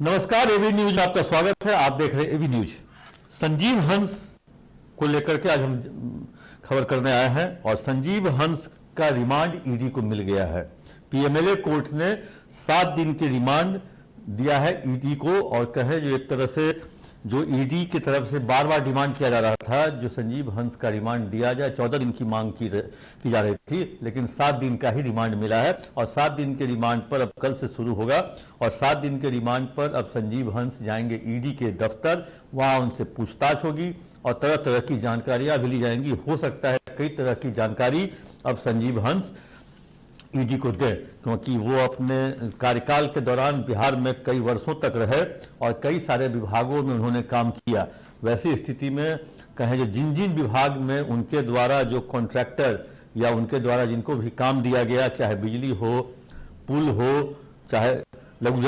नमस्कार, एवी न्यूज में आपका स्वागत है। आप देख रहे हैं एवी न्यूज। संजीव हंस को लेकर के आज हम खबर करने आए हैं और संजीव हंस का रिमांड ईडी को मिल गया है। पीएमएलए कोर्ट ने 7 दिन के रिमांड दिया है ईडी को और कहे जो एक तरह से जो ईडी की तरफ से बार बार डिमांड किया जा रहा था, जो संजीव हंस का रिमांड दिया जाए, 14 दिन की मांग की जा रही थी, लेकिन 7 दिन का ही रिमांड मिला है और 7 दिन के रिमांड पर अब कल से शुरू होगा और 7 दिन के रिमांड पर अब संजीव हंस जाएंगे ईडी के दफ्तर। वहां उनसे पूछताछ होगी और तरह तरह की जानकारियां भी ली जाएंगी। हो सकता है कई तरह की जानकारी अब संजीव हंस ईडी को दे, क्योंकि वो अपने कार्यकाल के दौरान बिहार में कई वर्षों तक रहे और कई सारे विभागों में उन्होंने काम किया। वैसी स्थिति में कहें जो जिन जिन विभाग में उनके द्वारा जो कॉन्ट्रैक्टर या उनके द्वारा जिनको भी काम दिया गया, चाहे बिजली हो, पुल हो, चाहे लघु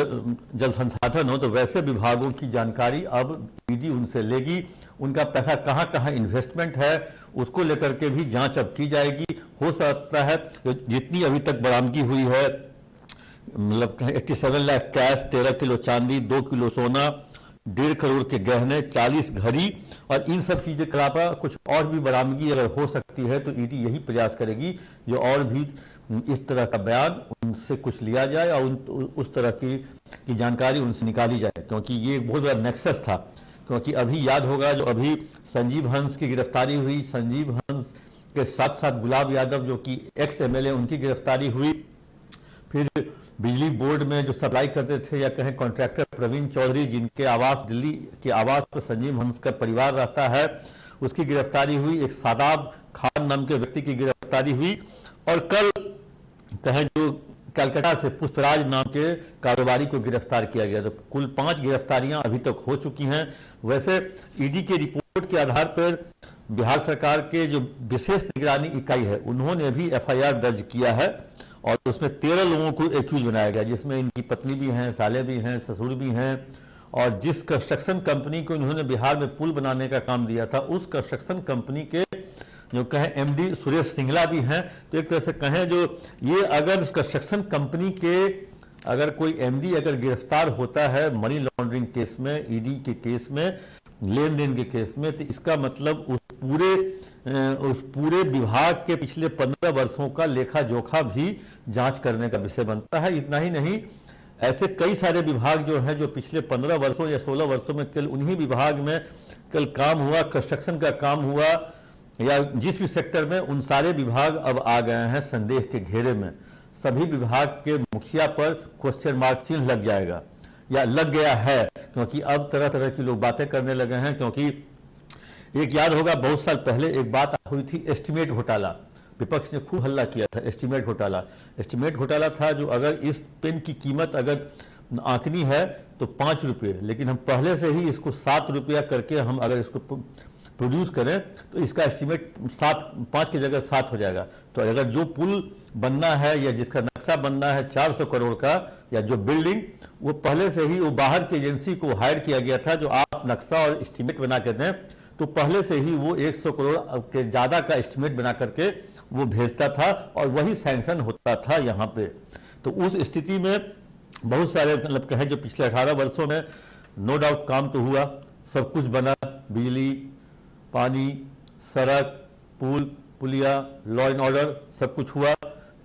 जल संसाधन हो, तो वैसे विभागों की जानकारी अब ईडी उनसे लेगी। उनका पैसा कहाँ कहाँ इन्वेस्टमेंट है उसको लेकर के भी जांच अब की जाएगी। हो सकता है जितनी अभी तक बरामदगी हुई है, मतलब 87 लाख कैश, 13 किलो चांदी, 2 किलो सोना, 1.5 करोड़ के गहने, 40 घड़ी और इन सब चीजें के अलावा कुछ और भी बरामदगी अगर हो सकती है तो ईडी यही प्रयास करेगी जो और भी इस तरह का बयान उनसे कुछ लिया जाए और उस तरह की जानकारी उनसे निकाली जाए, क्योंकि ये एक बहुत बड़ा नेक्सस था। क्योंकि अभी याद होगा जो अभी संजीव हंस की गिरफ्तारी हुई, संजीव हंस के साथ साथ गुलाब यादव जो कि एक्स एमएलए, उनकी गिरफ्तारी हुई। फिर बिजली बोर्ड में जो सप्लाई करते थे या कहें कॉन्ट्रैक्टर प्रवीण चौधरी, जिनके आवास दिल्ली के आवास पर संजीव हंस का परिवार रहता है, उसकी गिरफ्तारी हुई। एक सादाब खान नाम के व्यक्ति की गिरफ्तारी हुई और कल कहें जो कलकत्ता से पुष्पराज नाम के कारोबारी को गिरफ्तार किया गया। तो कुल 5 गिरफ्तारियां अभी तक हो चुकी हैं। वैसे ईडी के रिपोर्ट के आधार पर बिहार सरकार के जो विशेष निगरानी इकाई है उन्होंने भी एफआईआर दर्ज किया है और उसमें 13 लोगों को एक्यूज बनाया गया, जिसमें इनकी पत्नी भी हैं, साले भी हैं, ससुर भी हैं। और जिस कंस्ट्रक्शन कंपनी को इन्होंने बिहार में पुल बनाने का काम दिया था, उस कंस्ट्रक्शन कंपनी के जो कहें एमडी सुरेश सिंगला भी हैं। तो एक तरह से कहें जो ये अगर कंस्ट्रक्शन कंपनी के अगर कोई एमडी अगर गिरफ्तार होता है मनी लॉन्ड्रिंग केस में, ईडी के केस में, लेन देन के केस में, तो इसका मतलब उस पूरे विभाग के पिछले 15 वर्षों का लेखा जोखा भी जांच करने का विषय बनता है। इतना ही नहीं, ऐसे कई सारे विभाग जो हैं जो पिछले 15 वर्षों या 16 वर्षों में केवल उन्हीं विभाग में कल काम हुआ, कंस्ट्रक्शन का काम हुआ या जिस भी सेक्टर में, उन सारे विभाग अब आ गए हैं संदेह के घेरे में। सभी विभाग के मुखिया पर क्वेश्चन मार्क चिन्ह लग जाएगा या लग गया है, क्योंकि अब तरह तरह की लोग बातें करने लगे हैं। क्योंकि एक याद होगा बहुत साल पहले एक बात हुई थी एस्टीमेट घोटाला, विपक्ष ने खूब हल्ला किया था। एस्टीमेट घोटाला था जो अगर इस पेन की कीमत अगर आंकनी है तो 5 रुपये, लेकिन हम पहले से ही इसको 7 रुपया करके हम अगर इसको प्रोड्यूस करें तो इसका एस्टीमेट 5 की जगह 7 हो जाएगा। तो अगर जो पुल बनना है या जिसका नक्शा बनना है 400 करोड़ का या जो बिल्डिंग, वो पहले से ही वो बाहर की एजेंसी को हायर किया गया था जो आप नक्शा और एस्टीमेट बना के दें, तो पहले से ही वो 100 करोड़ के ज़्यादा का एस्टीमेट बना करके वो भेजता था और वही सैंक्शन होता था यहाँ पे। तो उस स्थिति में बहुत सारे मतलब कहें जो पिछले 18 वर्षों में नो डाउट काम तो हुआ, सब कुछ बना, बिजली, पानी, सड़क, पुल, पुलिया, लॉ एंड ऑर्डर, सब कुछ हुआ।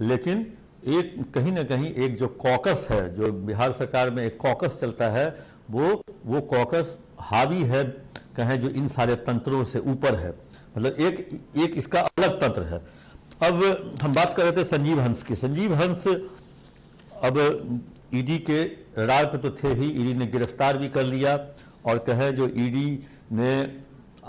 लेकिन एक कहीं ना कहीं एक जो कॉकस है, जो बिहार सरकार में एक कॉकस चलता है, वो कॉकस हावी है कहें जो इन सारे तंत्रों से ऊपर है। मतलब एक इसका अलग तंत्र है। अब हम बात कर रहे थे संजीव हंस की। संजीव हंस अब ईडी के रडार पे तो थे ही, ईडी ने गिरफ्तार भी कर लिया और कहें जो ईडी ने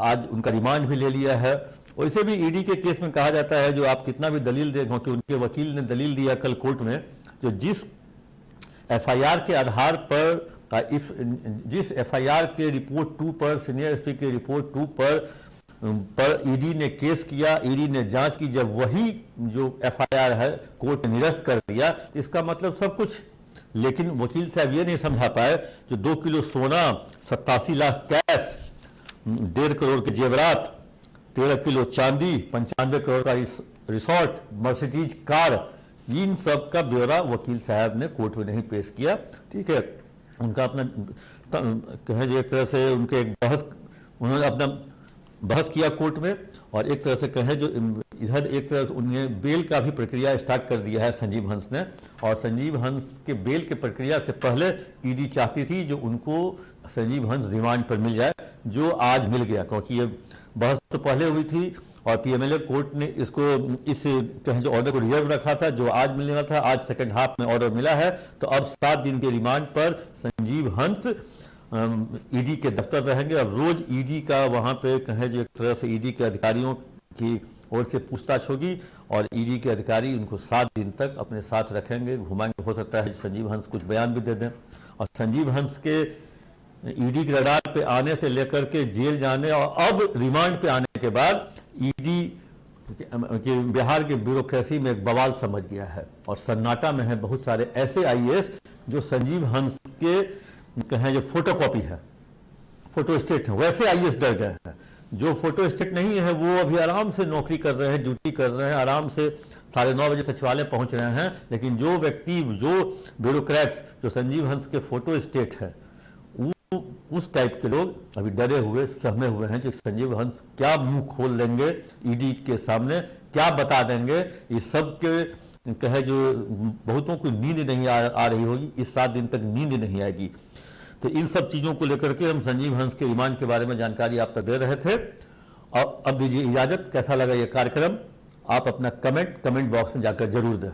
आज उनका रिमांड भी ले लिया है। वैसे भी ईडी के केस में कहा जाता है जो आप कितना भी दलील दें, क्योंकि उनके वकील ने दलील दिया कल कोर्ट में, जो जिस एफआईआर के आधार पर जिस एफआईआर के रिपोर्ट 2 पर, सीनियर एसपी के रिपोर्ट 2 पर ईडी ने केस किया, ईडी ने जांच की, जब वही जो एफआईआर है कोर्ट ने निरस्त कर दिया, तो इसका मतलब सब कुछ। लेकिन वकील साहब ये नहीं समझा पाए जो 2 किलो सोना, 87 लाख कैश, 1.5 करोड़ के जेवरात, 13 किलो चांदी, 95 करोड़ का रिसोर्ट, मर्सिडीज कार, इन सब का ब्यौरा वकील साहब ने कोर्ट में नहीं पेश किया। ठीक है, उनका अपना कहें जो एक तरह से उनके एक बहस, उन्होंने अपना बहस किया कोर्ट में, और एक तरह से कहें जो इधर एक तरह से उन्हें बेल का भी प्रक्रिया स्टार्ट कर दिया है संजीव हंस ने। और संजीव हंस के बेल के प्रक्रिया से पहले ईडी चाहती थी जो उनको संजीव हंस रिमांड पर मिल जाए, जो आज मिल गया, क्योंकि ये बहस तो पहले हुई थी और पीएमएलए कोर्ट ने इसको इस कहें जो ऑर्डर को रिजर्व रखा था, जो आज मिलने वाला था। आज सेकंड हाफ में ऑर्डर मिला है, तो अब 7 दिन के रिमांड पर संजीव हंस ईडी के दफ्तर रहेंगे। अब रोज ईडी का वहां पे कहें जो एक तरह से ईडी के अधिकारियों की ओर से पूछताछ होगी, और ईडी के अधिकारी उनको 7 दिन तक अपने साथ रखेंगे, घुमाएंगे। हो सकता है संजीव हंस कुछ बयान भी दे दें। और संजीव हंस के ईडी के रडार पे आने से लेकर के जेल जाने और अब रिमांड पे आने के बाद ईडी कि बिहार के ब्यूरोक्रेसी में एक बवाल समझ गया है, और सन्नाटा में है बहुत सारे ऐसे आईएएस जो संजीव हंस के कहें जो फोटोकॉपी है, फोटो स्टेट है, वैसे आईएएस डर गए हैं। जो फोटो स्टेट नहीं है वो अभी आराम से नौकरी कर रहे हैं, ड्यूटी कर रहे हैं, आराम से 9:30 बजे सचिवालय पहुंच रहे हैं। लेकिन जो व्यक्ति, जो ब्यूरोक्रेट्स जो संजीव हंस के फोटो स्टेट है, उस टाइप के लोग अभी डरे हुए, सहमे हुए हैं कि संजीव हंस क्या मुंह खोल लेंगे ईडी के सामने, क्या बता देंगे। इस सब के कहे जो बहुतों को नींद नहीं आ रही होगी, इस 7 दिन तक नींद नहीं आएगी। तो इन सब चीजों को लेकर के हम संजीव हंस के रिमांड के बारे में जानकारी आप तक दे रहे थे। और अब दीजिए इजाजत। कैसा लगा ये कार्यक्रम आप अपना कमेंट बॉक्स में जाकर जरूर दें।